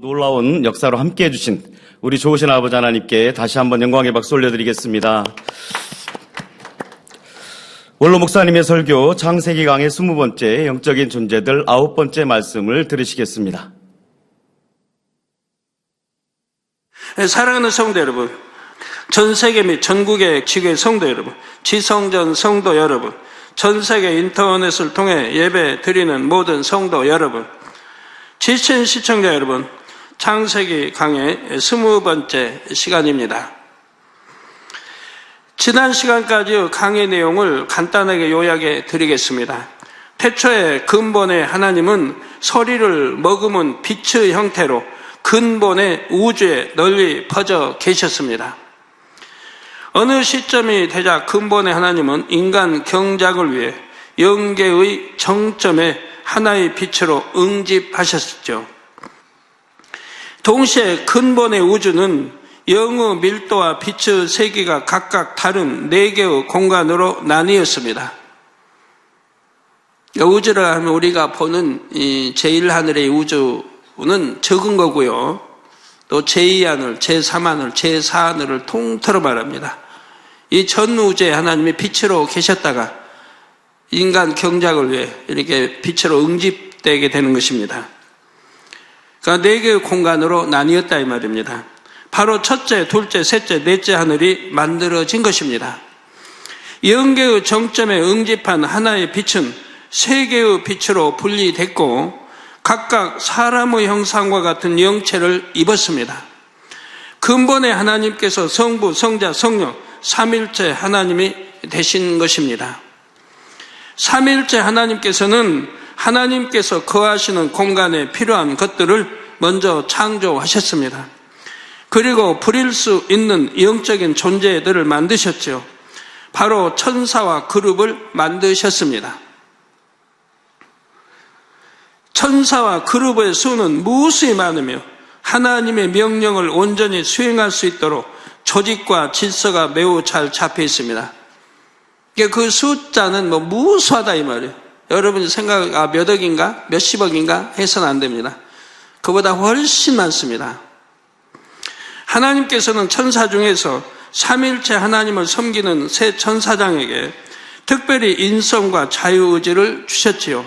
놀라운 역사로 함께해 주신 우리 좋으신 아버지 하나님께 다시 한번 영광의 박수 올려드리겠습니다. 원로 목사님의 설교 창세기 강의 20번째 영적인 존재들 9번째 말씀을 들으시겠습니다. 사랑하는 성도 여러분, 전 세계 및 전국의 지교회 성도 여러분, 지성전 성도 여러분, 전 세계 인터넷을 통해 예배 드리는 모든 성도 여러분, 지친 시청자 여러분, 창세기 강의 20번째 시간입니다. 지난 시간까지 강의 내용을 간단하게 요약해 드리겠습니다. 태초에 근본의 하나님은 서리를 머금은 빛의 형태로 근본의 우주에 널리 퍼져 계셨습니다. 어느 시점이 되자 근본의 하나님은 인간 경작을 위해 영계의 정점에 하나의 빛으로 응집하셨죠. 동시에 근본의 우주는 영의 밀도와 빛의 세기가 각각 다른 4개의 공간으로 나뉘었습니다. 우주를 하면 우리가 보는 이 제1하늘의 우주는 적은 거고요. 또 제2하늘, 제3하늘, 제4하늘을 통틀어 말합니다. 이 전 우주에 하나님이 빛으로 계셨다가 인간 경작을 위해 이렇게 빛으로 응집되게 되는 것입니다. 그러니까 4개의 공간으로 나뉘었다 이 말입니다. 바로 첫째, 둘째, 셋째, 넷째 하늘이 만들어진 것입니다. 영계의 정점에 응집한 하나의 빛은 3개의 빛으로 분리됐고 각각 사람의 형상과 같은 영체를 입었습니다. 근본의 하나님께서 성부, 성자, 성령, 삼일체 하나님이 되신 것입니다. 삼일체 하나님께서는 하나님께서 거하시는 공간에 필요한 것들을 먼저 창조하셨습니다. 그리고 부릴 수 있는 영적인 존재들을 만드셨죠. 바로 천사와 그룹을 만드셨습니다. 천사와 그룹의 수는 무수히 많으며 하나님의 명령을 온전히 수행할 수 있도록 조직과 질서가 매우 잘 잡혀 있습니다. 그 숫자는 무수하다 이 말이에요. 여러분이 생각 몇 억인가 몇십억인가 해서는 안 됩니다. 그보다 훨씬 많습니다. 하나님께서는 천사 중에서 삼일체 하나님을 섬기는 세 천사장에게 특별히 인성과 자유의지를 주셨지요.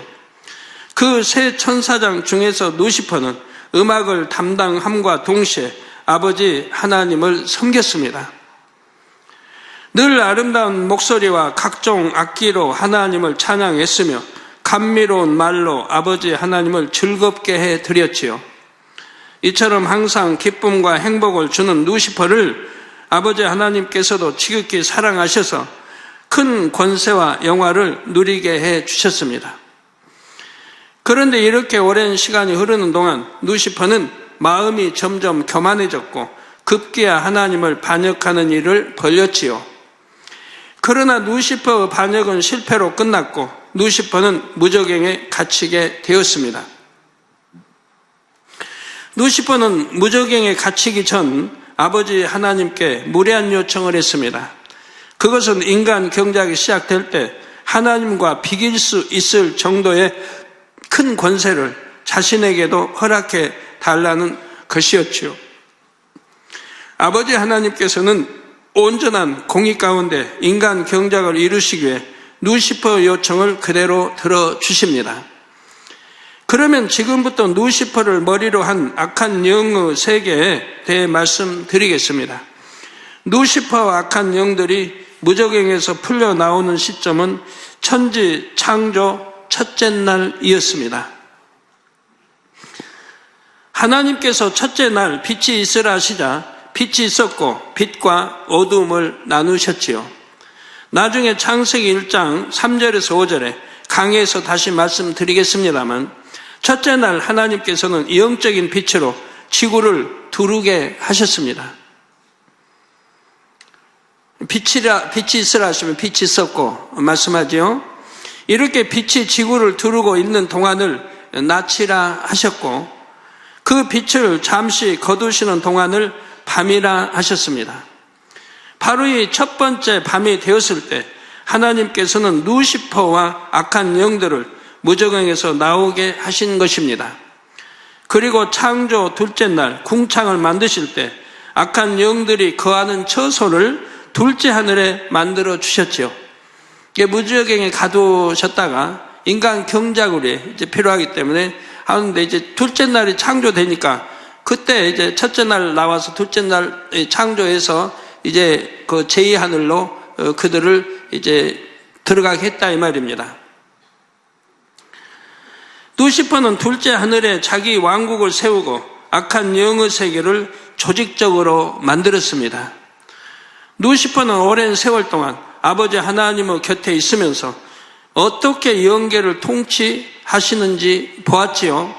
그 세 천사장 중에서 루시퍼는 음악을 담당함과 동시에 아버지 하나님을 섬겼습니다. 늘 아름다운 목소리와 각종 악기로 하나님을 찬양했으며 감미로운 말로 아버지 하나님을 즐겁게 해드렸지요. 이처럼 항상 기쁨과 행복을 주는 루시퍼를 아버지 하나님께서도 지극히 사랑하셔서 큰 권세와 영화를 누리게 해주셨습니다. 그런데 이렇게 오랜 시간이 흐르는 동안 루시퍼는 마음이 점점 교만해졌고 급기야 하나님을 반역하는 일을 벌였지요. 그러나 루시퍼의 반역은 실패로 끝났고 루시퍼는 무저갱에 갇히게 되었습니다. 루시퍼는 무저갱에 갇히기 전 아버지 하나님께 무례한 요청을 했습니다. 그것은 인간 경작이 시작될 때 하나님과 비길 수 있을 정도의 큰 권세를 자신에게도 허락해 달라는 것이었지요. 아버지 하나님께서는 온전한 공의 가운데 인간 경작을 이루시기 위해 루시퍼의 요청을 그대로 들어주십니다. 그러면 지금부터 루시퍼를 머리로 한 악한 영의 세계에 대해 말씀드리겠습니다. 루시퍼와 악한 영들이 무저갱에서 풀려나오는 시점은 천지 창조 첫째 날이었습니다. 하나님께서 첫째 날 빛이 있으라 하시자 빛이 있었고 빛과 어두움을 나누셨지요. 나중에 창세기 1장 3절에서 5절에 강의에서 다시 말씀드리겠습니다만 첫째 날 하나님께서는 영적인 빛으로 지구를 두르게 하셨습니다. 빛이 있으라 하시면 빛이 있었고 말씀하지요. 이렇게 빛이 지구를 두르고 있는 동안을 낮이라 하셨고 그 빛을 잠시 거두시는 동안을 밤이라 하셨습니다. 바로 이 첫 번째 밤이 되었을 때 하나님께서는 루시퍼와 악한 영들을 무저갱에서 나오게 하신 것입니다. 그리고 창조 둘째 날 궁창을 만드실 때 악한 영들이 거하는 처소를 둘째 하늘에 만들어 주셨지요. 이게 무저갱에 가두셨다가 인간 경작물이 이제 필요하기 때문에 하는데 이제 둘째 날이 창조되니까 그때 이제 첫째 날 나와서 둘째 날 창조해서 이제 그 제2 하늘로 그들을 이제 들어가게 했다 이 말입니다. 루시퍼는 둘째 하늘에 자기 왕국을 세우고 악한 영의 세계를 조직적으로 만들었습니다. 루시퍼는 오랜 세월 동안 아버지 하나님의 곁에 있으면서 어떻게 영계를 통치하시는지 보았지요.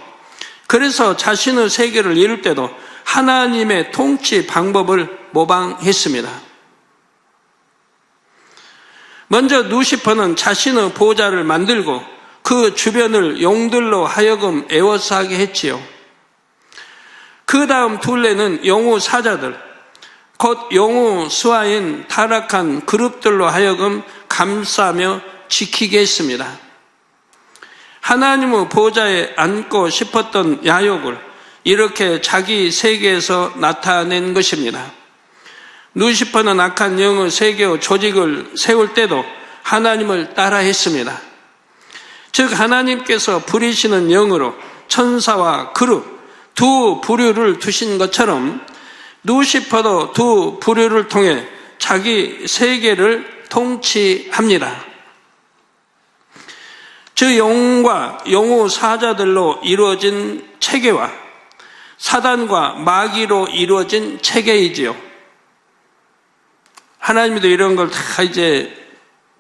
그래서 자신의 세계를 이룰 때도 하나님의 통치 방법을 모방했습니다. 먼저 루시퍼는 자신의 보좌를 만들고 그 주변을 용들로 하여금 에워싸게 했지요. 그 다음 둘레는 용우 사자들, 곧 용우 수하인 타락한 그룹들로 하여금 감싸며 지키게 했습니다. 하나님의 보좌에 앉고 싶었던 야욕을 이렇게 자기 세계에서 나타낸 것입니다. 루시퍼는 악한 영의 세계의 조직을 세울 때도 하나님을 따라했습니다. 즉 하나님께서 부리시는 영으로 천사와 그룹 두 부류를 두신 것처럼 루시퍼도 두 부류를 통해 자기 세계를 통치합니다. 저 영과 영우 사자들로 이루어진 체계와 사단과 마귀로 이루어진 체계이지요. 하나님도 이런 걸 다 이제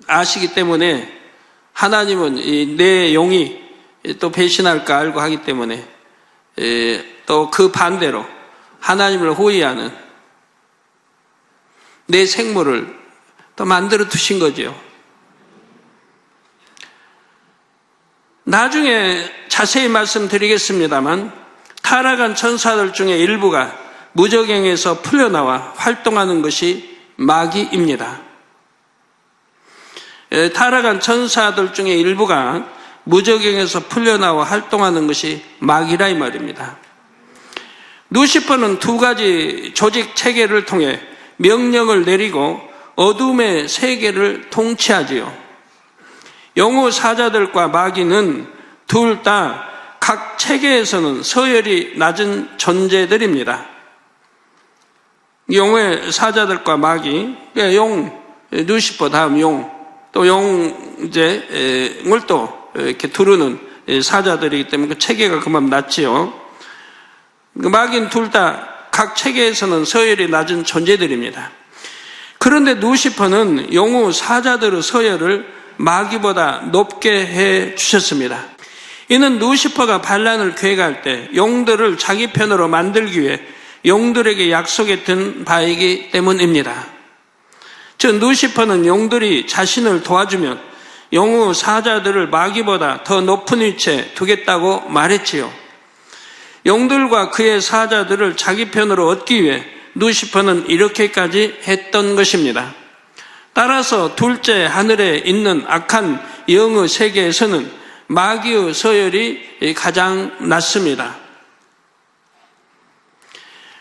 아시기 때문에 하나님은 내 영이 또 배신할까 알고 하기 때문에 또 그 반대로 하나님을 호위하는 내 생물을 또 만들어 두신 거죠. 나중에 자세히 말씀드리겠습니다만 타락한 천사들 중에 일부가 무저갱에서 풀려나와 활동하는 것이 마귀입니다. 타락한 천사들 중에 일부가 무저갱에서 풀려나와 활동하는 것이 마귀라 이 말입니다. 루시퍼는 두 가지 조직 체계를 통해 명령을 내리고 어둠의 세계를 통치하지요. 영우 사자들과 마귀는 둘 다 각 체계에서는 서열이 낮은 존재들입니다. 영우의 사자들과 마귀, 용, 루시퍼 다음 용, 또 용을 또 이렇게 두르는 사자들이기 때문에 그 체계가 그만 낮지요. 마귀는 둘 다 각 체계에서는 서열이 낮은 존재들입니다. 그런데 루시퍼는 영우 사자들의 서열을 마귀보다 높게 해 주셨습니다. 이는 루시퍼가 반란을 계획할 때 용들을 자기 편으로 만들기 위해 용들에게 약속했던 바이기 때문입니다. 즉 루시퍼는 용들이 자신을 도와주면 영우 사자들을 마귀보다 더 높은 위치에 두겠다고 말했지요. 용들과 그의 사자들을 자기 편으로 얻기 위해 루시퍼는 이렇게까지 했던 것입니다. 따라서 둘째 하늘에 있는 악한 영의 세계에서는 마귀의 서열이 가장 낮습니다.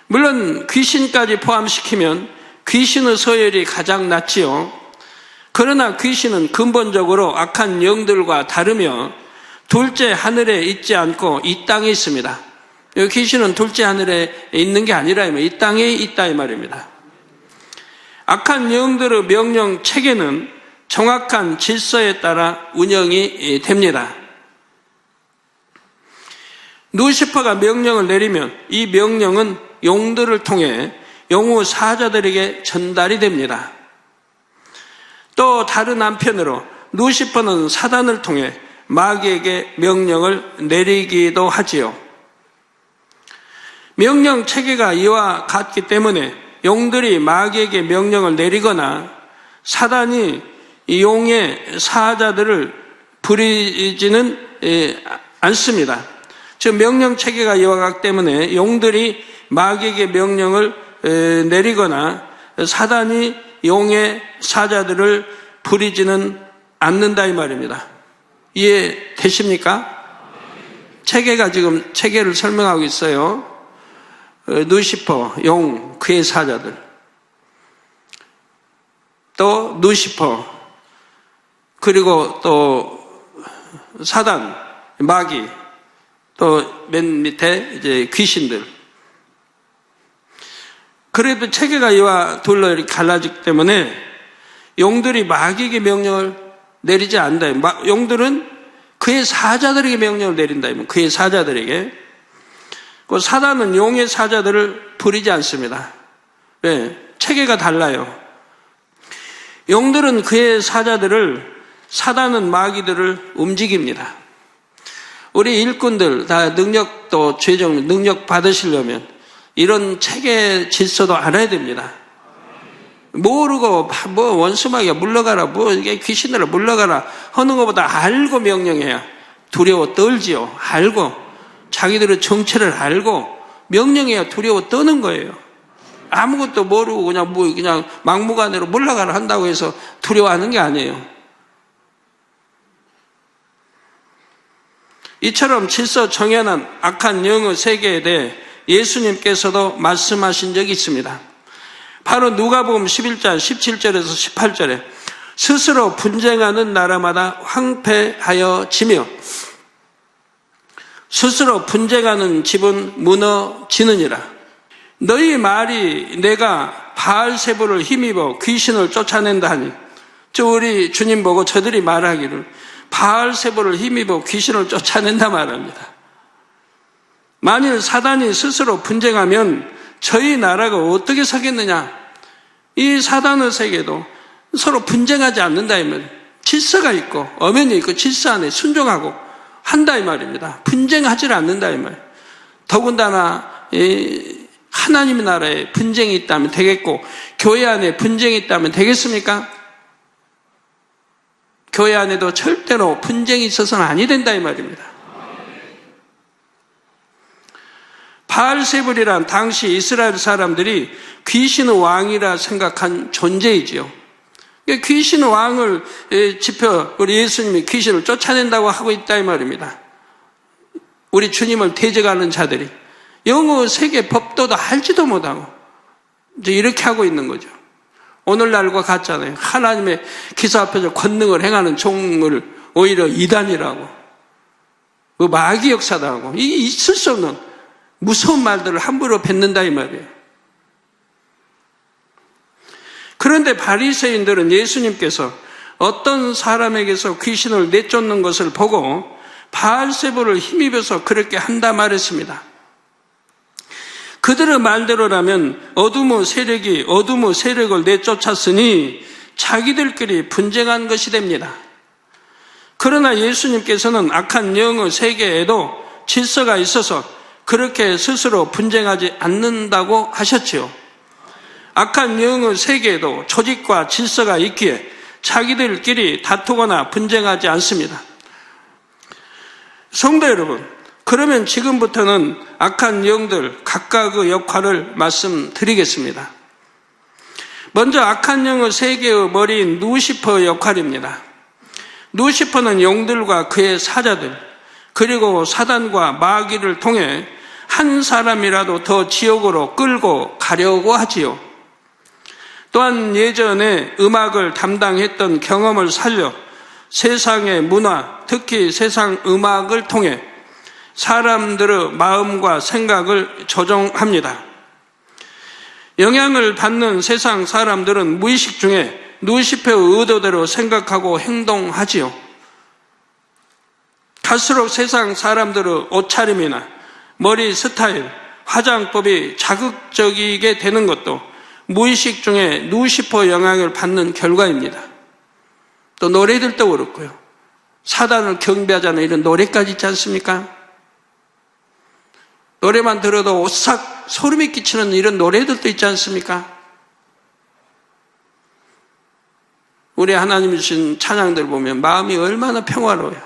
물론 귀신까지 포함시키면 귀신의 서열이 가장 낮지요. 그러나 귀신은 근본적으로 악한 영들과 다르며 둘째 하늘에 있지 않고 이 땅에 있습니다. 귀신은 둘째 하늘에 있는 게 아니라 이 땅에 있다 이 말입니다. 악한 영들의 명령 체계는 정확한 질서에 따라 운영이 됩니다. 루시퍼가 명령을 내리면 이 명령은 용들을 통해 영우 사자들에게 전달이 됩니다. 또 다른 한편으로 루시퍼는 사단을 통해 마귀에게 명령을 내리기도 하지요. 명령 체계가 이와 같기 때문에 용들이 마귀에게 명령을 내리거나 사단이 용의 사자들을 부리지는 않습니다. 즉 명령 체계가 이와 같기 때문에 용들이 마귀에게 명령을 내리거나 사단이 용의 사자들을 부리지는 않는다 이 말입니다. 이해되십니까? 체계가 지금 체계를 설명하고 있어요. 누시퍼, 용, 그의 사자들. 또 누시퍼, 그리고 또 사단, 마귀, 또 맨 밑에 이제 귀신들. 그래도 체계가 이와 둘로 이렇게 갈라지기 때문에 용들이 마귀에게 명령을 내리지 않는다. 용들은 그의 사자들에게 명령을 내린다. 그의 사자들에게. 그 사단은 용의 사자들을 부리지 않습니다. 왜? 체계가 달라요. 용들은 그의 사자들을, 사단은 마귀들을 움직입니다. 우리 일꾼들 다 능력도 최종 능력 받으시려면 이런 체계 질서도 알아야 됩니다. 모르고 뭐 원수마귀가 물러가라, 뭐 이게 귀신으로 물러가라 하는 것보다 알고 명령해야 두려워 떨지요. 알고 자기들의 정체를 알고 명령해야 두려워 떠는 거예요. 아무것도 모르고 그냥 막무가내로 물러가라 한다고 해서 두려워하는 게 아니에요. 이처럼 질서 정연한 악한 영의 세계에 대해 예수님께서도 말씀하신 적이 있습니다. 바로 누가복음 11장 17절에서 18절에 스스로 분쟁하는 나라마다 황폐하여 지며 스스로 분쟁하는 집은 무너지느니라. 너희 말이 내가 바알세불을 힘입어 귀신을 쫓아낸다 하니, 우리 주님 보고 저들이 말하기를 바알세불을 힘입어 귀신을 쫓아낸다 말합니다. 만일 사단이 스스로 분쟁하면 저희 나라가 어떻게 서겠느냐? 이 사단의 세계도 서로 분쟁하지 않는다 이 말. 질서가 있고 엄연히 있고 질서 안에 순종하고 한다 이 말입니다. 분쟁하지 않는다 이 말. 더군다나 하나님의 나라에 분쟁이 있다면 되겠고 교회 안에 분쟁이 있다면 되겠습니까? 교회 안에도 절대로 분쟁이 있어서는 아니 된다 이 말입니다. 바알세불이란 당시 이스라엘 사람들이 귀신의 왕이라 생각한 존재이지요. 귀신의 왕을 지표 우리 예수님이 귀신을 쫓아낸다고 하고 있다 이 말입니다. 우리 주님을 대적하는 자들이 영어 세계 법도도 알지도 못하고 이제 이렇게 하고 있는 거죠. 오늘날과 같잖아요. 하나님의 기사 앞에서 권능을 행하는 종을 오히려 이단이라고, 그 마귀 역사다 하고, 이게 있을 수 없는 무서운 말들을 함부로 뱉는다 이 말이에요. 그런데 바리새인들은 예수님께서 어떤 사람에게서 귀신을 내쫓는 것을 보고 바알세불을 힘입어서 그렇게 한다 말했습니다. 그들의 말대로라면 어둠의 세력이 어둠의 세력을 내쫓았으니 자기들끼리 분쟁한 것이 됩니다. 그러나 예수님께서는 악한 영의 세계에도 질서가 있어서 그렇게 스스로 분쟁하지 않는다고 하셨지요. 악한 영의 세계에도 조직과 질서가 있기에 자기들끼리 다투거나 분쟁하지 않습니다. 성도 여러분, 그러면 지금부터는 악한 영들 각각의 역할을 말씀드리겠습니다. 먼저 악한 영의 세계의 머리인 누시퍼의 역할입니다. 누시퍼는 용들과 그의 사자들, 그리고 사단과 마귀를 통해 한 사람이라도 더 지옥으로 끌고 가려고 하지요. 또한 예전에 음악을 담당했던 경험을 살려 세상의 문화, 특히 세상 음악을 통해 사람들의 마음과 생각을 조종합니다. 영향을 받는 세상 사람들은 무의식 중에 누시퍼의 의도대로 생각하고 행동하지요. 갈수록 세상 사람들의 옷차림이나 머리 스타일, 화장법이 자극적이게 되는 것도 무의식 중에 누시퍼 영향을 받는 결과입니다. 또 노래들도 그렇고요. 사단을 경배하자는 이런 노래까지 있지 않습니까? 노래만 들어도 오싹 소름이 끼치는 이런 노래들도 있지 않습니까? 우리 하나님이 주신 찬양들 보면 마음이 얼마나 평화로워요.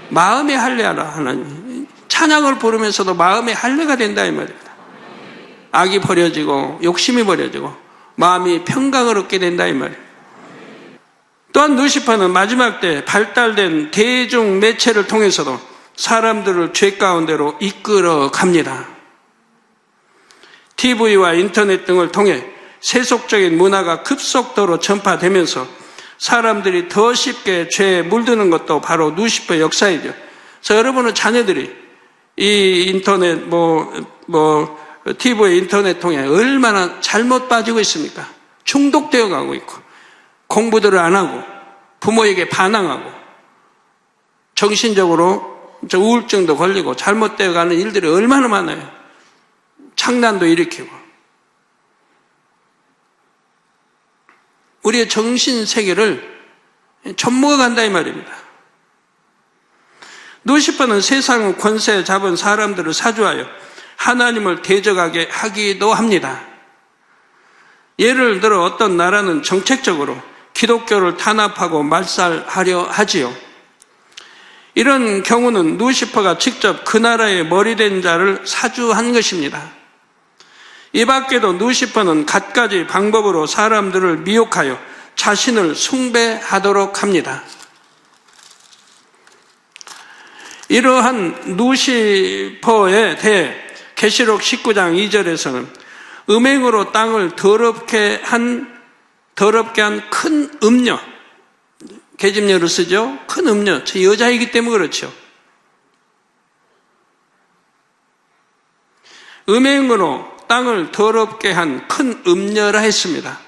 마음의 할례하라 하나님. 찬양을 부르면서도 마음의 할례가 된다 이 말입니다. 악이 버려지고 욕심이 버려지고 마음이 평강을 얻게 된다 이 말이에요. 또한 누시퍼는 마지막 때 발달된 대중 매체를 통해서도 사람들을 죄 가운데로 이끌어 갑니다. TV와 인터넷 등을 통해 세속적인 문화가 급속도로 전파되면서 사람들이 더 쉽게 죄에 물드는 것도 바로 루시퍼의 역사이죠. 그래서 여러분의 자녀들이 이 인터넷, TV의 인터넷 통해 얼마나 잘못 빠지고 있습니까? 중독되어 가고 있고, 공부들을 안 하고, 부모에게 반항하고, 정신적으로 우울증도 걸리고, 잘못되어 가는 일들이 얼마나 많아요. 창난도 일으키고. 우리의 정신세계를 접목해 간다 이 말입니다. 루시퍼는 세상의 권세 잡은 사람들을 사주하여 하나님을 대적하게 하기도 합니다. 예를 들어 어떤 나라는 정책적으로 기독교를 탄압하고 말살하려 하지요. 이런 경우는 루시퍼가 직접 그 나라의 머리된 자를 사주한 것입니다. 이 밖에도 루시퍼는 갖가지 방법으로 사람들을 미혹하여 자신을 숭배하도록 합니다. 이러한 루시퍼에 대해 계시록 19장 2절에서는 음행으로 땅을 더럽게 한 큰 음녀, 계집녀를 쓰죠. 큰 음녀, 저 여자이기 때문에 그렇죠. 음행으로 땅을 더럽게 한 큰 음녀라 했습니다.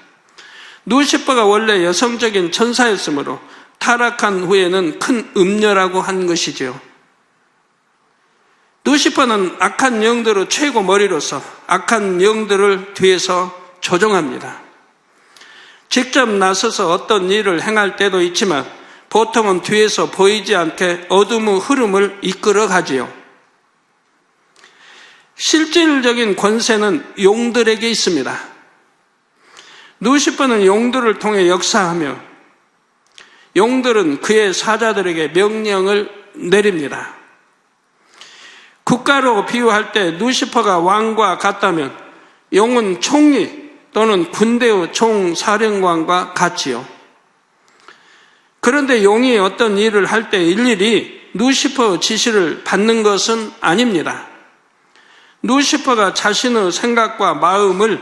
루시퍼가 원래 여성적인 천사였으므로 타락한 후에는 큰 음녀라고 한 것이지요. 루시퍼는 악한 영들의 최고 머리로서 악한 영들을 뒤에서 조종합니다. 직접 나서서 어떤 일을 행할 때도 있지만 보통은 뒤에서 보이지 않게 어둠의 흐름을 이끌어 가지요. 실질적인 권세는 용들에게 있습니다. 루시퍼는 용들을 통해 역사하며 용들은 그의 사자들에게 명령을 내립니다. 국가로 비유할 때 루시퍼가 왕과 같다면 용은 총리 또는 군대의 총사령관과 같지요. 그런데 용이 어떤 일을 할 때 일일이 루시퍼의 지시를 받는 것은 아닙니다. 루시퍼가 자신의 생각과 마음을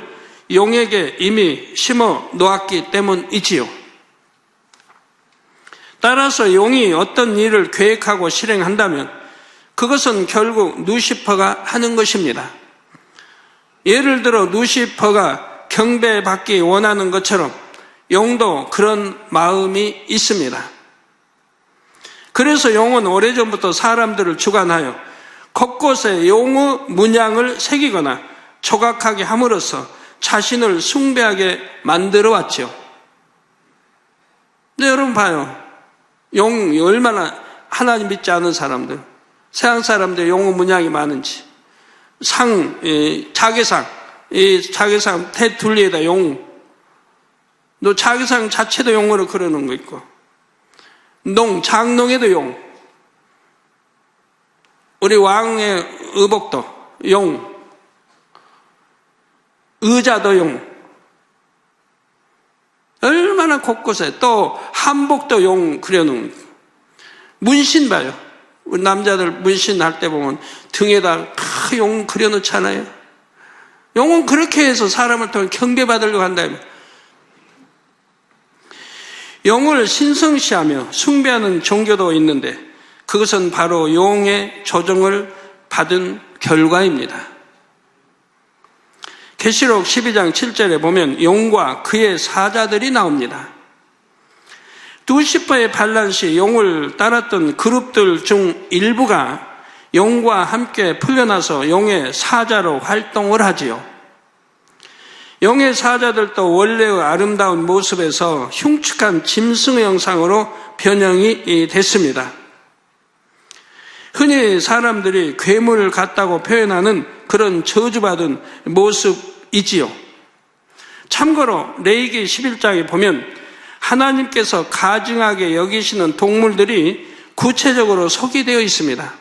용에게 이미 심어 놓았기 때문이지요. 따라서 용이 어떤 일을 계획하고 실행한다면 그것은 결국 루시퍼가 하는 것입니다. 예를 들어 루시퍼가 경배받기 원하는 것처럼 용도 그런 마음이 있습니다. 그래서 용은 오래전부터 사람들을 주관하여 곳곳에 용의 문양을 새기거나 조각하게 함으로써 자신을 숭배하게 만들어 왔죠. 근데 여러분 봐요. 용이 얼마나 하나님 믿지 않은 사람들, 서양 사람들 용의 문양이 많은지. 자개상, 이 자개상 테둘리에다 용, 또 자개상 자체도 용으로 그려놓은 거 있고, 장농에도 용, 우리 왕의 의복도 용, 의자도 용, 얼마나 곳곳에 또 한복도 용 그려놓은 거. 문신 봐요. 우리 남자들 문신할 때 보면 등에다 용 그려놓잖아요. 용은 그렇게 해서 사람을 통해 경배받으려고 한다. 용을 신성시하며 숭배하는 종교도 있는데 그것은 바로 용의 조종을 받은 결과입니다. 계시록 12장 7절에 보면 용과 그의 사자들이 나옵니다. 루시퍼의 반란 시 용을 따랐던 그룹들 중 일부가 용과 함께 풀려나서 용의 사자로 활동을 하지요. 용의 사자들도 원래의 아름다운 모습에서 흉측한 짐승의 형상으로 변형이 됐습니다. 흔히 사람들이 괴물을 같다고 표현하는 그런 저주받은 모습이지요. 참고로 레위기 11장에 보면 하나님께서 가증하게 여기시는 동물들이 구체적으로 소개되어 있습니다.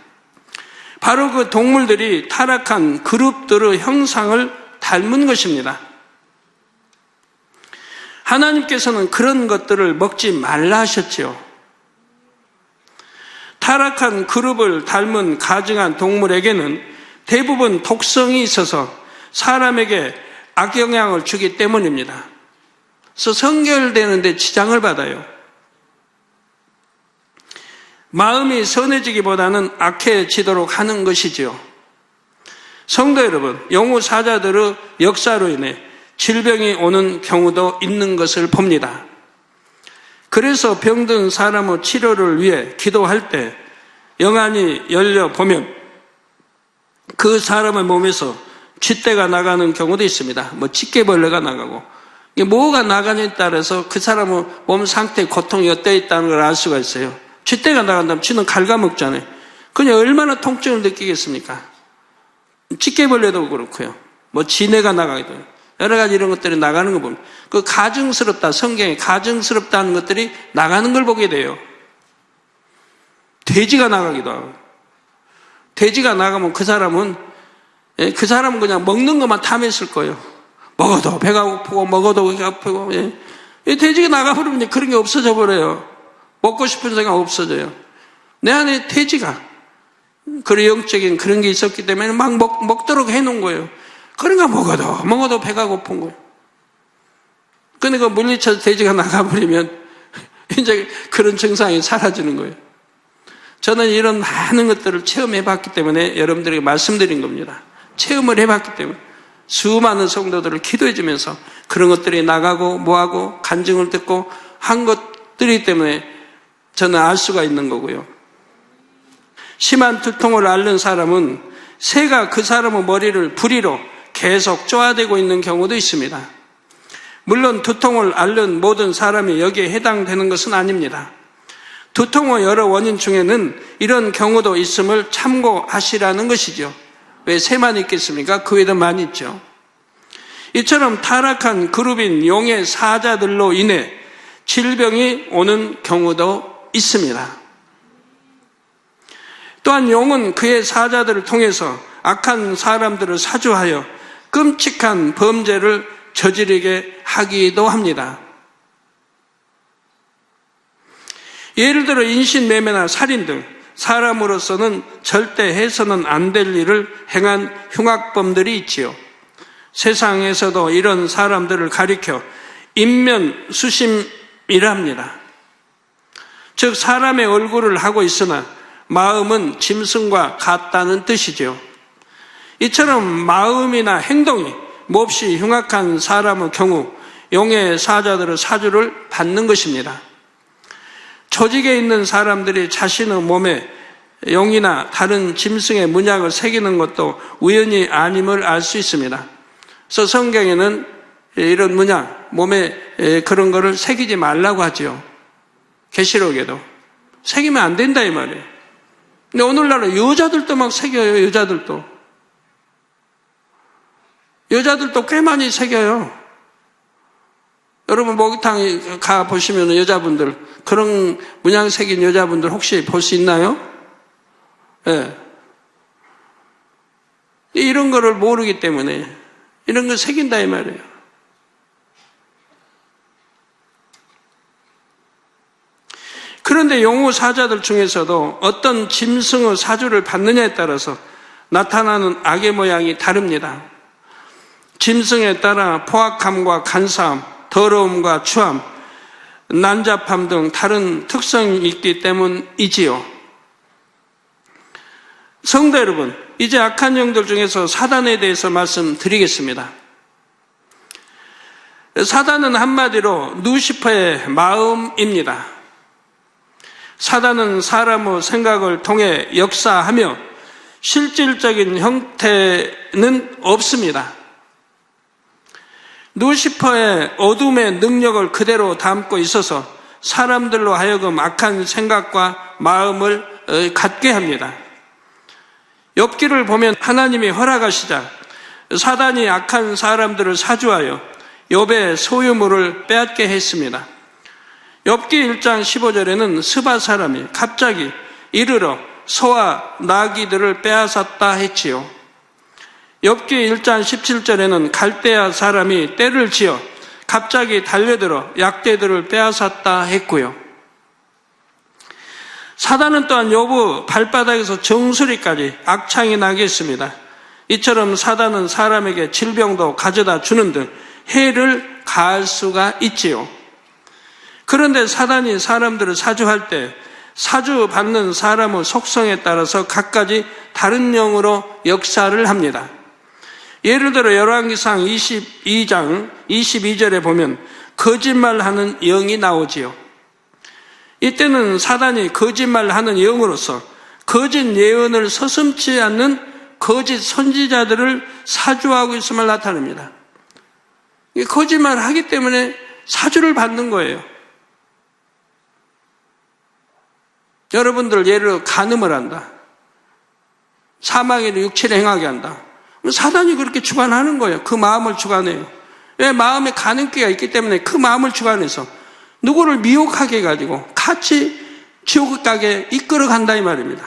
바로 그 동물들이 타락한 그룹들의 형상을 닮은 것입니다. 하나님께서는 그런 것들을 먹지 말라 하셨지요. 타락한 그룹을 닮은 가증한 동물에게는 대부분 독성이 있어서 사람에게 악영향을 주기 때문입니다. 그래서 성결되는데 지장을 받아요. 마음이 선해지기보다는 악해지도록 하는 것이지요. 성도 여러분, 용우 사자들의 역사로 인해 질병이 오는 경우도 있는 것을 봅니다. 그래서 병든 사람의 치료를 위해 기도할 때 영안이 열려보면 그 사람의 몸에서 쥐떼가 나가는 경우도 있습니다. 집게벌레가 나가고, 뭐가 나가냐에 따라서 그 사람의 몸 상태의 고통이 어떠 있다는 걸 알 수가 있어요. 쥐떼가 나간다면 쥐는 갉아먹잖아요. 그냥 얼마나 통증을 느끼겠습니까? 집게벌레도 그렇고요. 지네가 나가기도 해요. 여러 가지 이런 것들이 나가는 거 보면 그 가증스럽다, 성경에 가증스럽다는 것들이 나가는 걸 보게 돼요. 돼지가 나가기도 하고, 돼지가 나가면 그 사람은 그냥 먹는 것만 탐했을 거예요. 먹어도 배가 고프고 먹어도 배가 아프고. 돼지가 나가버리면 그런 게 없어져 버려요. 먹고 싶은 생각 없어져요. 내 안에 돼지가 그런 영적인 그런 게 있었기 때문에 막 먹도록 해놓은 거예요. 그러니까 먹어도 배가 고픈 거예요. 근데 그 물리쳐서 돼지가 나가버리면 이제 그런 증상이 사라지는 거예요. 저는 이런 많은 것들을 체험해 봤기 때문에 여러분들에게 말씀드린 겁니다. 체험을 해봤기 때문에 수많은 성도들을 기도해 주면서 그런 것들이 나가고 뭐하고 간증을 듣고 한 것들이기 때문에 저는 알 수가 있는 거고요. 심한 두통을 앓는 사람은 새가 그 사람의 머리를 부리로 계속 쪼아대고 있는 경우도 있습니다. 물론 두통을 앓는 모든 사람이 여기에 해당되는 것은 아닙니다. 두통의 여러 원인 중에는 이런 경우도 있음을 참고하시라는 것이죠. 왜 새만 있겠습니까? 그 외에도 많이 있죠. 이처럼 타락한 그룹인 용의 사자들로 인해 질병이 오는 경우도 있습니다. 또한 용은 그의 사자들을 통해서 악한 사람들을 사주하여 끔찍한 범죄를 저지르게 하기도 합니다. 예를 들어 인신매매나 살인 등 사람으로서는 절대 해서는 안 될 일을 행한 흉악범들이 있지요. 세상에서도 이런 사람들을 가리켜 인면수심이랍니다. 즉 사람의 얼굴을 하고 있으나 마음은 짐승과 같다는 뜻이죠. 이처럼 마음이나 행동이 몹시 흉악한 사람의 경우 용의 사자들의 사주를 받는 것입니다. 조직에 있는 사람들이 자신의 몸에 용이나 다른 짐승의 문양을 새기는 것도 우연이 아님을 알 수 있습니다. 그래서 성경에는 이런 문양, 몸에 그런 거를 새기지 말라고 하지요. 계시록에도. 새기면 안 된다 이 말이에요. 근데 오늘날은 여자들도 막 새겨요. 여자들도 꽤 많이 새겨요. 여러분 목욕탕에 가보시면 여자분들 그런 문양 새긴 여자분들 혹시 볼 수 있나요? 네. 이런 거를 모르기 때문에 이런 걸 새긴다 이 말이에요. 그런데 용우 사자들 중에서도 어떤 짐승의 사주를 받느냐에 따라서 나타나는 악의 모양이 다릅니다. 짐승에 따라 포악함과 간사함, 더러움과 추함, 난잡함 등 다른 특성이 있기 때문이지요. 성도 여러분, 이제 악한 영들 중에서 사단에 대해서 말씀드리겠습니다. 사단은 한마디로 루시퍼의 마음입니다. 사단은 사람의 생각을 통해 역사하며 실질적인 형태는 없습니다. 루시퍼의 어둠의 능력을 그대로 담고 있어서 사람들로 하여금 악한 생각과 마음을 갖게 합니다. 욥기를 보면 하나님이 허락하시자 사단이 악한 사람들을 사주하여 욥의 소유물을 빼앗게 했습니다. 욥기 1장 15절에는 스바 사람이 갑자기 이르러 소와 나귀들을 빼앗았다 했지요. 욥기 1장 17절에는 갈대아 사람이 떼를 지어 갑자기 달려들어 약대들을 빼앗았다 했고요. 사단은 또한 욥의 발바닥에서 정수리까지 악창이 나게 했습니다. 이처럼 사단은 사람에게 질병도 가져다 주는 등 해를 가할 수가 있지요. 그런데 사단이 사람들을 사주할 때 사주받는 사람의 속성에 따라서 각가지 다른 영으로 역사를 합니다. 예를 들어 열왕기상 22장 22절에 보면 거짓말하는 영이 나오지요. 이때는 사단이 거짓말하는 영으로서 거짓 예언을 서슴지 않는 거짓 선지자들을 사주하고 있음을 나타냅니다. 거짓말을 하기 때문에 사주를 받는 거예요. 여러분들 예를 들어 간음을 한다. 사망의 육체를 행하게 한다. 사단이 그렇게 주관하는 거예요. 그 마음을 주관해요. 왜? 마음에 간음기가 있기 때문에 그 마음을 주관해서 누구를 미혹하게 해가지고 같이 지옥 가게 이끌어 간다 이 말입니다.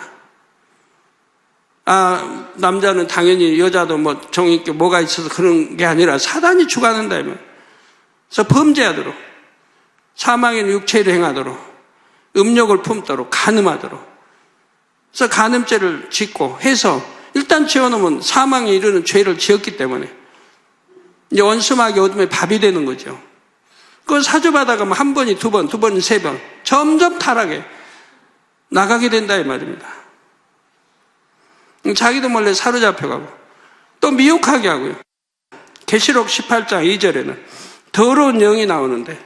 남자는 당연히 여자도 뭐 정이 있게 뭐가 있어서 그런 게 아니라 사단이 주관한다 이 말이에요. 그래서 범죄하도록, 사망의 육체를 행하도록, 음욕을 품도록, 간음하도록. 그래서 간음죄를 짓고 해서 일단 지어놓으면 사망에 이르는 죄를 지었기 때문에 이제 원수마귀 어둠에 밥이 되는 거죠. 그걸 사주받아가면 한 번이 두 번, 두 번이 세 번, 점점 타락해 나가게 된다 이 말입니다. 자기도 몰래 사로잡혀가고 또 미혹하게 하고요. 계시록 18장 2절에는 더러운 영이 나오는데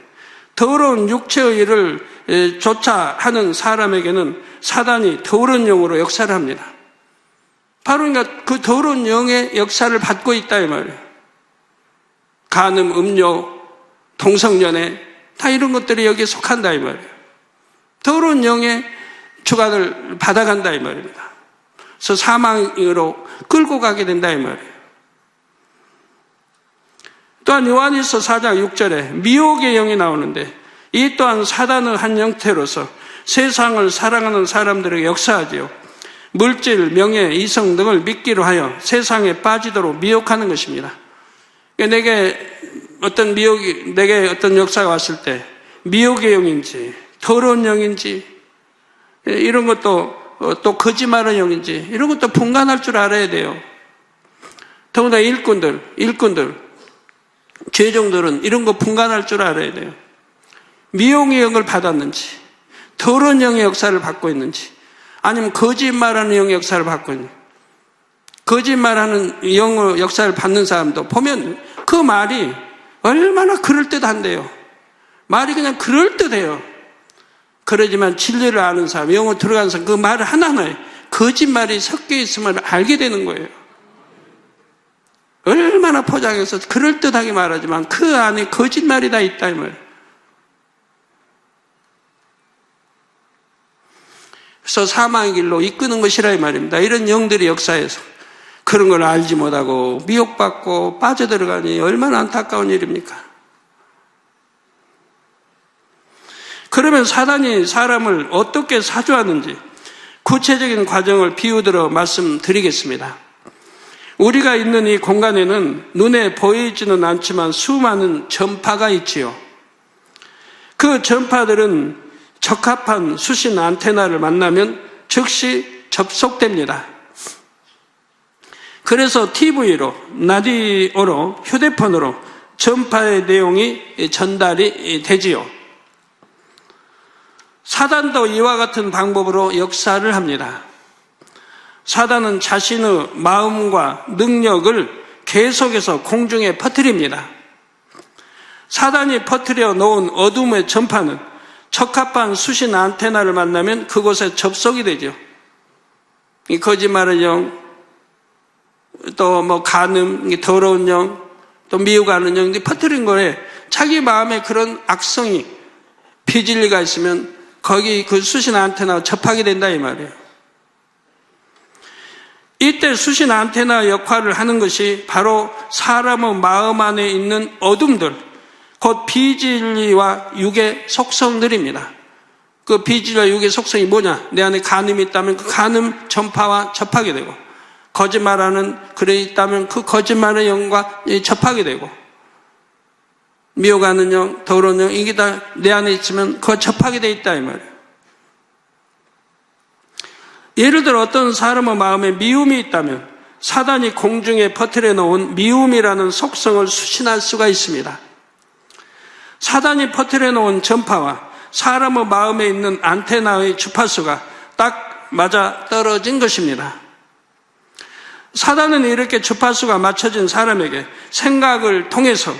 더러운 육체의 일을 조차 하는 사람에게는 사단이 더러운 영으로 역사를 합니다. 바로 그러니까 그 더러운 영의 역사를 받고 있다 이 말이에요. 간음, 음욕, 동성연애 다 이런 것들이 여기에 속한다 이 말이에요. 더러운 영의 주관을 받아간다 이 말입니다. 그래서 사망으로 끌고 가게 된다 이 말이에요. 또한 요한일서 4장 6절에 미혹의 영이 나오는데 이 또한 사단의 한 형태로서 세상을 사랑하는 사람들에게 역사하지요. 물질, 명예, 이성 등을 믿기로 하여 세상에 빠지도록 미혹하는 것입니다. 내게 어떤 역사가 왔을 때 미혹의 영인지 더러운 영인지 이런 것도 또 거짓말의 영인지 이런 것도 분간할 줄 알아야 돼요. 더구나 일꾼들 죄종들은 이런 거 분간할 줄 알아야 돼요. 미혹의 영을 받았는지 더러운 영의 역사를 받고 있는지 아니면 거짓말하는 영의 역사를 받고 있는지 거짓말하는 영의 역사를 받는 사람도 보면 그 말이 얼마나 그럴듯한데요. 말이 그냥 그럴듯해요. 그러지만 진리를 아는 사람, 영으로 들어가는 사람 그 말 하나하나에 거짓말이 섞여 있음을 알게 되는 거예요. 얼마나 포장해서 그럴듯하게 말하지만 그 안에 거짓말이 다 있다 이 말이에요. 그래서 사망의 길로 이끄는 것이라 이 말입니다. 이런 영들이 역사에서 그런 걸 알지 못하고 미혹받고 빠져들어가니 얼마나 안타까운 일입니까? 그러면 사단이 사람을 어떻게 사주하는지 구체적인 과정을 비유들어 말씀드리겠습니다. 우리가 있는 이 공간에는 눈에 보이지는 않지만 수많은 전파가 있지요. 그 전파들은 적합한 수신 안테나를 만나면 즉시 접속됩니다. 그래서 TV로, 라디오로, 휴대폰으로 전파의 내용이 전달이 되지요. 사단도 이와 같은 방법으로 역사를 합니다. 사단은 자신의 마음과 능력을 계속해서 공중에 퍼뜨립니다. 사단이 퍼뜨려 놓은 어둠의 전파는 적합한 수신 안테나를 만나면 그곳에 접속이 되죠. 이 거짓말의 영, 또 뭐 간음, 더러운 영, 또 미혹하는 영이 퍼뜨린 거에 자기 마음에 그런 악성이, 비진리가 있으면 거기 그 수신 안테나가 접하게 된다 이 말이에요. 이때 수신 안테나 역할을 하는 것이 바로 사람의 마음 안에 있는 어둠들, 곧 비진리와 육의 속성들입니다. 그 비진리와 육의 속성이 뭐냐? 내 안에 간음이 있다면 그 간음 전파와 접하게 되고, 거짓말하는 글이 있다면 그 거짓말의 영과 접하게 되고, 미혹하는 영, 더러운 영, 이게 다 내 안에 있으면 그거 접하게 돼 있다 이 말이에요. 예를 들어 어떤 사람의 마음에 미움이 있다면 사단이 공중에 퍼뜨려 놓은 미움이라는 속성을 수신할 수가 있습니다. 사단이 퍼뜨려 놓은 전파와 사람의 마음에 있는 안테나의 주파수가 딱 맞아 떨어진 것입니다. 사단은 이렇게 주파수가 맞춰진 사람에게 생각을 통해서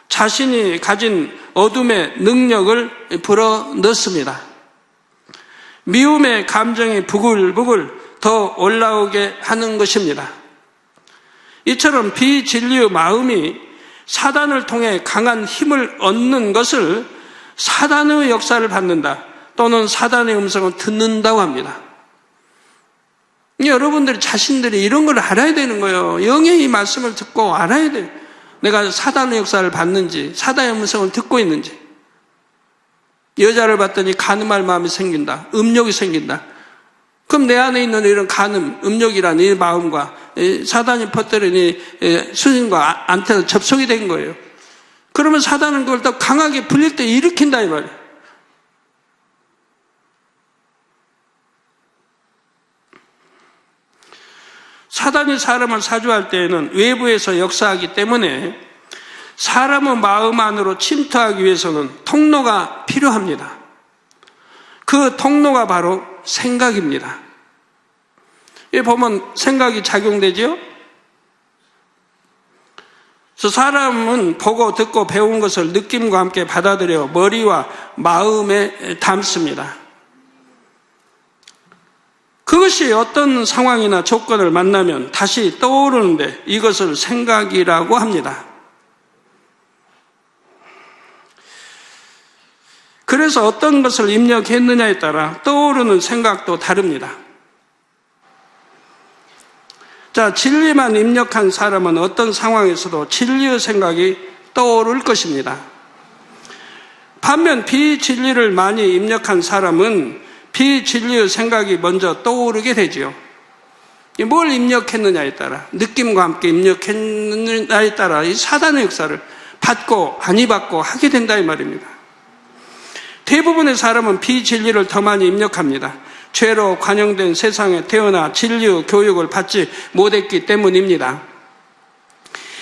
자신이 가진 어둠의 능력을 불어넣습니다. 미움의 감정이 부글부글 더 올라오게 하는 것입니다. 이처럼 비진리의 마음이 사단을 통해 강한 힘을 얻는 것을 사단의 역사를 받는다 또는 사단의 음성을 듣는다고 합니다. 여러분들이 자신들이 이런 걸 알아야 되는 거예요. 영의 이 말씀을 듣고 알아야 돼요. 내가 사단의 역사를 받는지 사단의 음성을 듣고 있는지. 여자를 봤더니 간음할 마음이 생긴다. 음욕이 생긴다. 그럼 내 안에 있는 이런 간음, 음욕이라는 이 마음과 사단이 퍼뜨린 이 수신과 안테나 접속이 된 거예요. 그러면 사단은 그걸 더 강하게 불릴 때 일으킨다 이 말이에요. 사단이 사람을 사주할 때에는 외부에서 역사하기 때문에 사람의 마음 안으로 침투하기 위해서는 통로가 필요합니다. 그 통로가 바로 생각입니다. 여기 보면 생각이 작용되죠? 그래서 사람은 보고 듣고 배운 것을 느낌과 함께 받아들여 머리와 마음에 담습니다. 그것이 어떤 상황이나 조건을 만나면 다시 떠오르는데 이것을 생각이라고 합니다. 그래서 어떤 것을 입력했느냐에 따라 떠오르는 생각도 다릅니다. 자, 진리만 입력한 사람은 어떤 상황에서도 진리의 생각이 떠오를 것입니다. 반면 비진리를 많이 입력한 사람은 비진리의 생각이 먼저 떠오르게 되지요. 뭘 입력했느냐에 따라, 느낌과 함께 입력했느냐에 따라 이 사단의 역사를 받고 아니 받고 하게 된다 이 말입니다. 대부분의 사람은 비진리를 더 많이 입력합니다. 죄로 관영된 세상에 태어나 진리의 교육을 받지 못했기 때문입니다.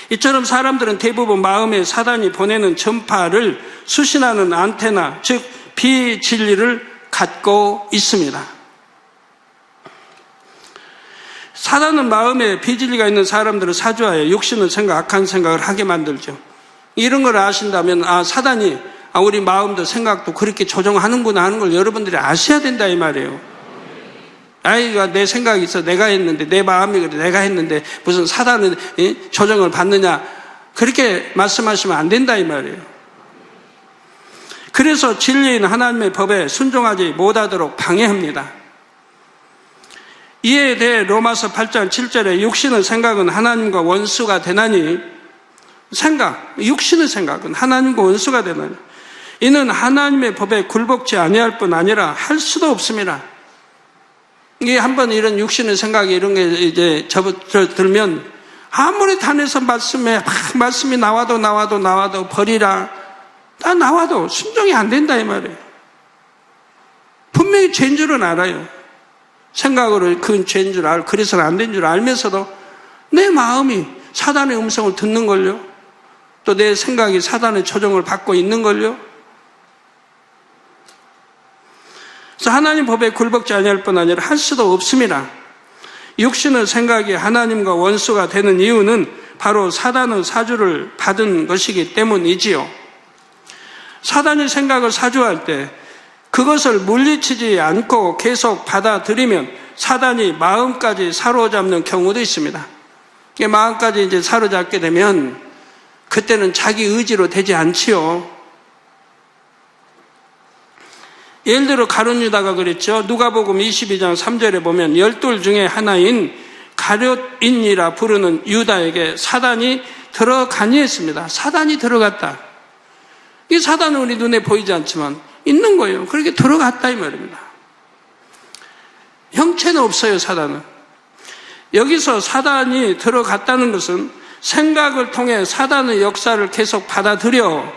이처럼 사람들은 대부분 마음에 사단이 보내는 전파를 수신하는 안테나, 즉 비진리를 갖고 있습니다. 사단은 마음에 비진리가 있는 사람들을 사주하여 육신을 생각, 악한 생각을 하게 만들죠. 이런 걸 아신다면 사단이 우리 마음도 생각도 그렇게 조정하는구나 하는 걸 여러분들이 아셔야 된다 이 말이에요. 내 생각이 있어 내가 했는데 내 마음이 그래 내가 했는데 무슨 사단은 조정을 받느냐 그렇게 말씀하시면 안 된다 이 말이에요. 그래서 진리인 하나님의 법에 순종하지 못하도록 방해합니다. 이에 대해 로마서 8장 7절에 육신의 생각은 하나님과 원수가 되나니 육신의 생각은 하나님과 원수가 되나니 이는 하나님의 법에 굴복지 아니할 뿐 아니라 할 수도 없습니다. 이게 한번 이런 육신의 생각이 이런 게 이제 접어들면 아무리 단에서 말씀이 나와도 버리라. 다 나와도 순종이 안 된다 이 말이에요. 분명히 죄인 줄은 알아요. 생각으로 그건 죄인 줄 알고 그래서는 안 된 줄 알면서도 내 마음이 사단의 음성을 듣는 걸요. 또 내 생각이 사단의 조정을 받고 있는 걸요. 그래서 하나님 법에 굴복지 아니할 뿐 아니라 할 수도 없습니다. 육신의 생각이 하나님과 원수가 되는 이유는 바로 사단의 사주를 받은 것이기 때문이지요. 사단이 생각을 사주할 때 그것을 물리치지 않고 계속 받아들이면 사단이 마음까지 사로잡는 경우도 있습니다. 마음까지 이제 사로잡게 되면 그때는 자기 의지로 되지 않지요. 예를 들어 가룟 유다가 그랬죠. 누가복음 22장 3절에 보면 12 중에 하나인 가룟인이라 부르는 유다에게 사단이 들어가니 했습니다. 사단이 들어갔다. 이 사단은 우리 눈에 보이지 않지만 있는 거예요. 그렇게 들어갔다 이 말입니다. 형체는 없어요, 사단은. 여기서 사단이 들어갔다는 것은 생각을 통해 사단의 역사를 계속 받아들여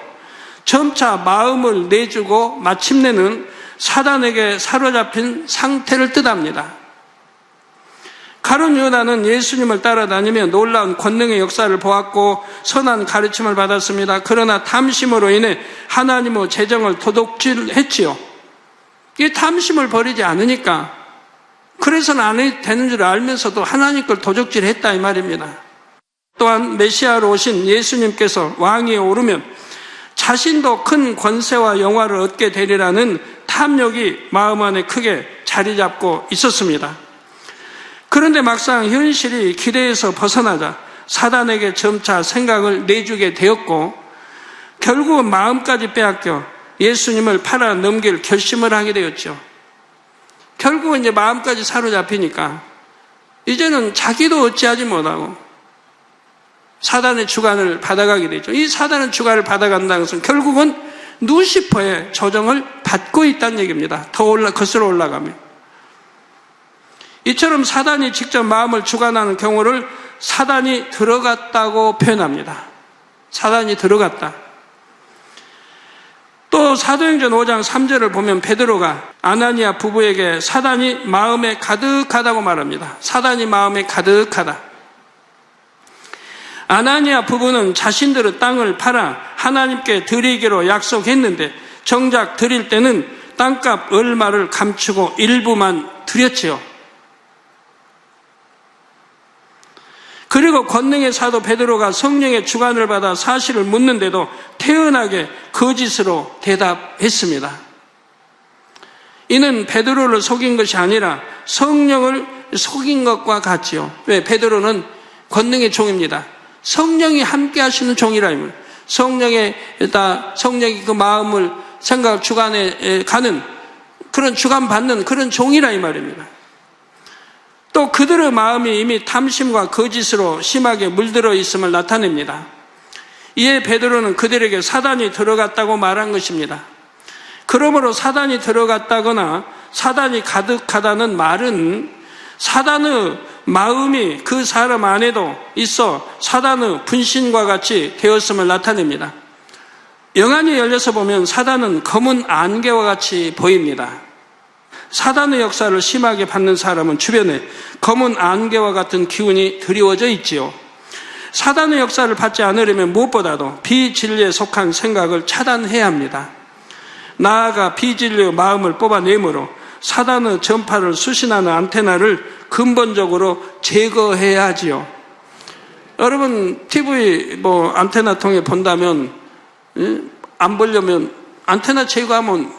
점차 마음을 내주고 마침내는 사단에게 사로잡힌 상태를 뜻합니다. 가룟 유다는 예수님을 따라다니며 놀라운 권능의 역사를 보았고 선한 가르침을 받았습니다. 그러나 탐심으로 인해 하나님의 재정을 도둑질했지요. 이 탐심을 버리지 않으니까, 그래서는 안 해도 되는 줄 알면서도 하나님 걸 도적질했다 이 말입니다. 또한 메시아로 오신 예수님께서 왕위에 오르면 자신도 큰 권세와 영화를 얻게 되리라는 탐욕이 마음 안에 크게 자리 잡고 있었습니다. 그런데 막상 현실이 기대에서 벗어나자 사단에게 점차 생각을 내주게 되었고 결국은 마음까지 빼앗겨 예수님을 팔아 넘길 결심을 하게 되었죠. 결국은 이제 마음까지 사로잡히니까 이제는 자기도 어찌하지 못하고 사단의 주관을 받아가게 되죠. 이 사단의 주관을 받아간다는 것은 결국은 루시퍼의 조정을 받고 있다는 얘기입니다. 더 거슬러 올라가면. 이처럼 사단이 직접 마음을 주관하는 경우를 사단이 들어갔다고 표현합니다. 사단이 들어갔다. 또 사도행전 5장 3절을 보면 베드로가 아나니아 부부에게 사단이 마음에 가득하다고 말합니다. 사단이 마음에 가득하다. 아나니아 부부는 자신들의 땅을 팔아 하나님께 드리기로 약속했는데 정작 드릴 때는 땅값 얼마를 감추고 일부만 드렸지요. 그리고 권능의 사도 베드로가 성령의 주관을 받아 사실을 묻는데도 태연하게 거짓으로 대답했습니다. 이는 베드로를 속인 것이 아니라 성령을 속인 것과 같지요. 왜? 베드로는 권능의 종입니다. 성령이 함께 하시는 종이라 이말. 성령이 그 마음을 생각 주관에 가는 그런 주관받는 그런 종이라 이 말입니다. 또 그들의 마음이 이미 탐심과 거짓으로 심하게 물들어 있음을 나타냅니다. 이에 베드로는 그들에게 사단이 들어갔다고 말한 것입니다. 그러므로 사단이 들어갔다거나 사단이 가득하다는 말은 사단의 마음이 그 사람 안에도 있어 사단의 분신과 같이 되었음을 나타냅니다. 영안이 열려서 보면 사단은 검은 안개와 같이 보입니다. 사단의 역사를 심하게 받는 사람은 주변에 검은 안개와 같은 기운이 드리워져 있지요. 사단의 역사를 받지 않으려면 무엇보다도 비진리에 속한 생각을 차단해야 합니다. 나아가 비진리의 마음을 뽑아내므로 사단의 전파를 수신하는 안테나를 근본적으로 제거해야 하지요. 여러분 TV 안테나 통해 본다면 안 보려면 안테나 제거하면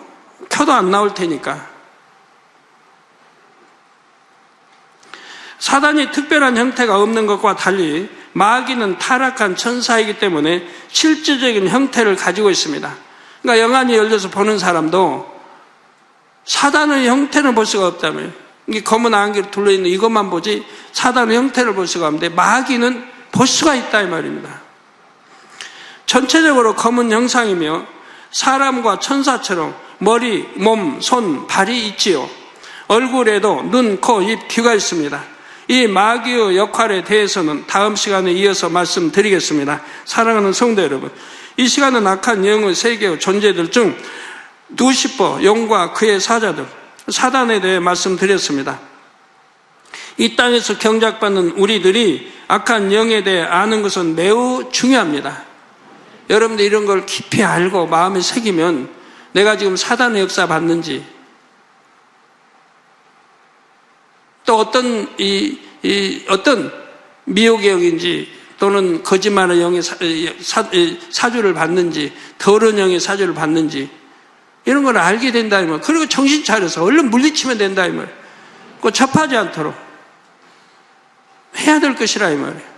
켜도 안 나올 테니까. 사단이 특별한 형태가 없는 것과 달리 마귀는 타락한 천사이기 때문에 실질적인 형태를 가지고 있습니다. 그러니까 영안이 열려서 보는 사람도 사단의 형태는 볼 수가 없다면, 이게 검은 안개로 둘러있는 이것만 보지 사단의 형태를 볼 수가 없는데 마귀는 볼 수가 있다 이 말입니다. 전체적으로 검은 형상이며 사람과 천사처럼 머리, 몸, 손, 발이 있지요. 얼굴에도 눈, 코, 입, 귀가 있습니다. 이 마귀의 역할에 대해서는 다음 시간에 이어서 말씀드리겠습니다. 사랑하는 성도 여러분, 이 시간은 악한 영의 세계의 존재들 중 루시퍼, 용과 그의 사자들, 사단에 대해 말씀드렸습니다. 이 땅에서 경작받는 우리들이 악한 영에 대해 아는 것은 매우 중요합니다. 여러분들 이런 걸 깊이 알고 마음에 새기면 내가 지금 사단의 역사 받는지, 또 어떤 미혹의 영인지 또는 거짓말의 영의 사주를 받는지 더러운 영의 사주를 받는지 이런 걸 알게 된다 이 말. 그리고 정신 차려서 얼른 물리치면 된다 이 말. 그 접하지 않도록 해야 될 것이라 이 말이에요.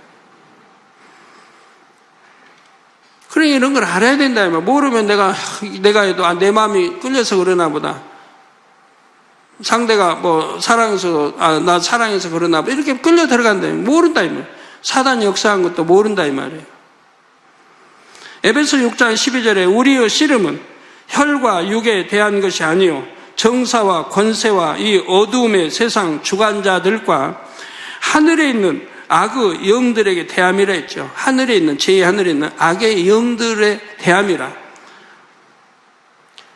그러니 이런 걸 알아야 된다 이 말. 모르면 내가 해도 내 마음이 끌려서 그러나 보다. 상대가 사랑해서 나 사랑해서 그러나 보다. 이렇게 끌려 들어간다. 모른다 이 말. 사단이 역사한 것도 모른다 이 말이에요. 에베소 6장 12절에 우리의 씨름은 혈과 육에 대한 것이 아니요 정사와 권세와 이 어두움의 세상 주관자들과 하늘에 있는 악의 영들에게 대함이라 했죠. 하늘에 있는 제2하늘에 있는 악의 영들에 대함이라.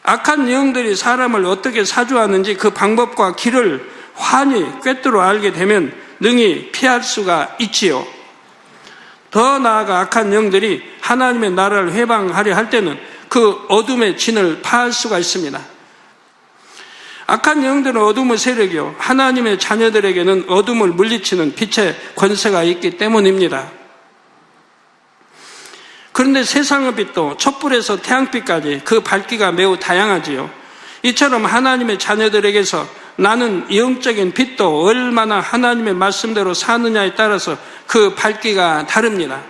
악한 영들이 사람을 어떻게 사주하는지 그 방법과 길을 환히 꿰뚫어 알게 되면 능히 피할 수가 있지요. 더 나아가 악한 영들이 하나님의 나라를 회방하려 할 때는 그 어둠의 진을 파할 수가 있습니다. 악한 영들은 어둠의 세력이요, 하나님의 자녀들에게는 어둠을 물리치는 빛의 권세가 있기 때문입니다. 그런데 세상의 빛도 촛불에서 태양빛까지 그 밝기가 매우 다양하지요. 이처럼 하나님의 자녀들에게서 나는 영적인 빛도 얼마나 하나님의 말씀대로 사느냐에 따라서 그 밝기가 다릅니다.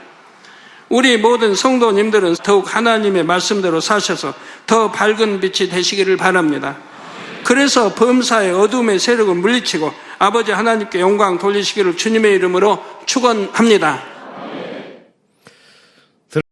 우리 모든 성도님들은 더욱 하나님의 말씀대로 사셔서 더 밝은 빛이 되시기를 바랍니다. 그래서 범사의 어둠의 세력을 물리치고 아버지 하나님께 영광 돌리시기를 주님의 이름으로 축원합니다.